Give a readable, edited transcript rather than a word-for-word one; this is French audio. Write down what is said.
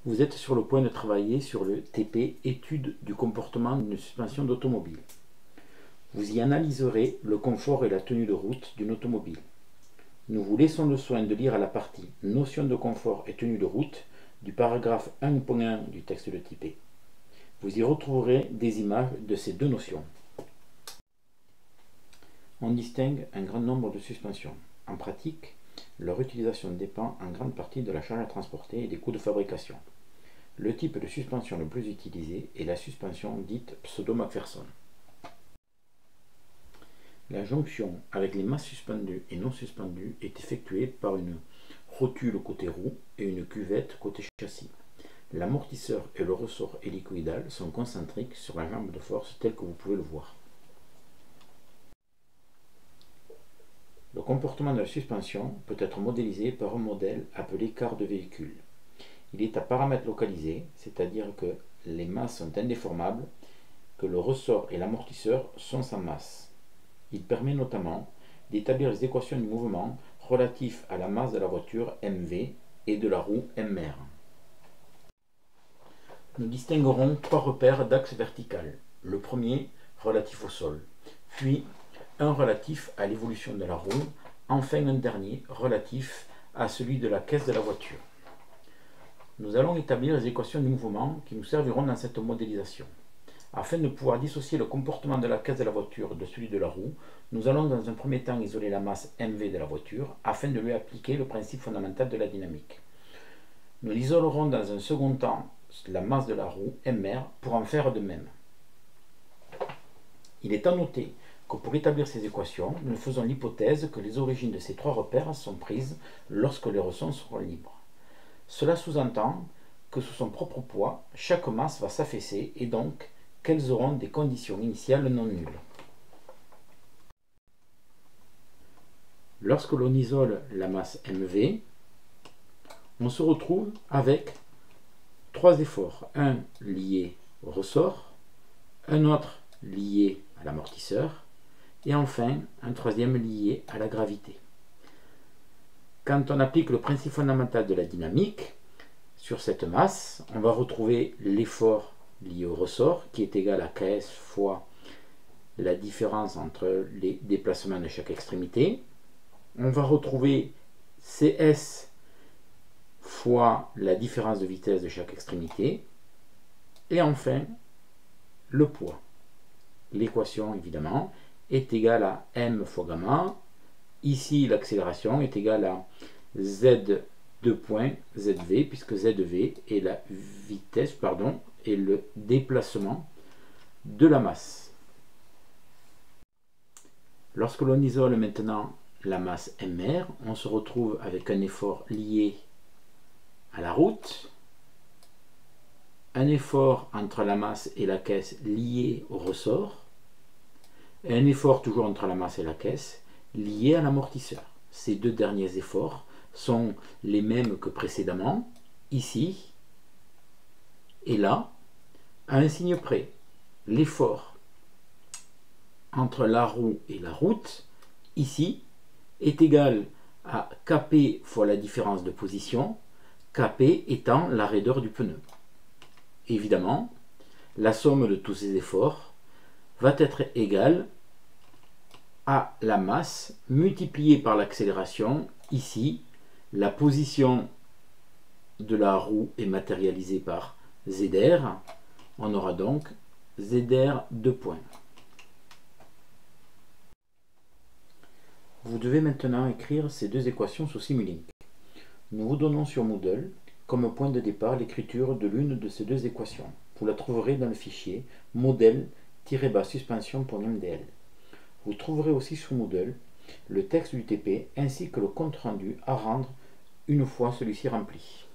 Vous êtes sur le point de travailler sur le TP Étude du comportement d'une suspension d'automobile. Vous y analyserez le confort et la tenue de route d'une automobile. Nous vous laissons le soin de lire à la partie Notion de confort et tenue de route du paragraphe 1.1 du texte de TP. Vous y retrouverez des images de ces deux notions. On distingue un grand nombre de suspensions. En pratique, leur utilisation dépend en grande partie de la charge à transporter et des coûts de fabrication. Le type de suspension le plus utilisé est la suspension dite pseudo-McPherson. La jonction avec les masses suspendues et non suspendues est effectuée par une rotule côté roue et une cuvette côté châssis. L'amortisseur et le ressort hélicoïdal sont concentriques sur la jambe de force telle que vous pouvez le voir. Le comportement de la suspension peut être modélisé par un modèle appelé quart de véhicule. Il est à paramètres localisés, c'est-à-dire que les masses sont indéformables, que le ressort et l'amortisseur sont sans masse. Il permet notamment d'établir les équations du mouvement relatifs à la masse de la voiture MV et de la roue MR. Nous distinguerons trois repères d'axe vertical. Le premier relatif au sol, puis un relatif à l'évolution de la roue, enfin un dernier relatif à celui de la caisse de la voiture. Nous allons établir les équations du mouvement qui nous serviront dans cette modélisation. Afin de pouvoir dissocier le comportement de la caisse de la voiture de celui de la roue, nous allons dans un premier temps isoler la masse MV de la voiture afin de lui appliquer le principe fondamental de la dynamique. Nous isolerons dans un second temps la masse de la roue MR pour en faire de même. Il est à noter que pour établir ces équations, nous faisons l'hypothèse que les origines de ces trois repères sont prises lorsque les ressorts seront libres. Cela sous-entend que sous son propre poids, chaque masse va s'affaisser et donc qu'elles auront des conditions initiales non nulles. Lorsque l'on isole la masse MV, on se retrouve avec trois efforts. Un lié au ressort, un autre lié à l'amortisseur et enfin un troisième lié à la gravité. Quand on applique le principe fondamental de la dynamique sur cette masse, on va retrouver l'effort lié au ressort qui est égal à KS fois la différence entre les déplacements de chaque extrémité. On va retrouver CS fois la différence de vitesse de chaque extrémité. Et enfin, le poids. L'équation, évidemment, est égale à m fois gamma. Ici, l'accélération est égale à z2 point zv, puisque zv est la vitesse, et le déplacement de la masse. Lorsque l'on isole maintenant la masse mr, on se retrouve avec un effort lié à la route, un effort entre la masse et la caisse lié au ressort, et un effort toujours entre la masse et la caisse lié à l'amortisseur. Ces deux derniers efforts sont les mêmes que précédemment, ici et là, à un signe près. L'effort entre la roue et la route, ici, est égal à Kp fois la différence de position, Kp étant la raideur du pneu. Évidemment, la somme de tous ces efforts va être égale à la masse multipliée par l'accélération. Ici, la position de la roue est matérialisée par Zr. On aura donc Zr 2 points. Vous devez maintenant écrire ces deux équations sous Simulink. Nous vous donnons sur Moodle comme point de départ l'écriture de l'une de ces deux équations. Vous la trouverez dans le fichier modèle-suspension.mdl. Vous trouverez aussi sur Moodle le texte du TP ainsi que le compte rendu à rendre une fois celui-ci rempli.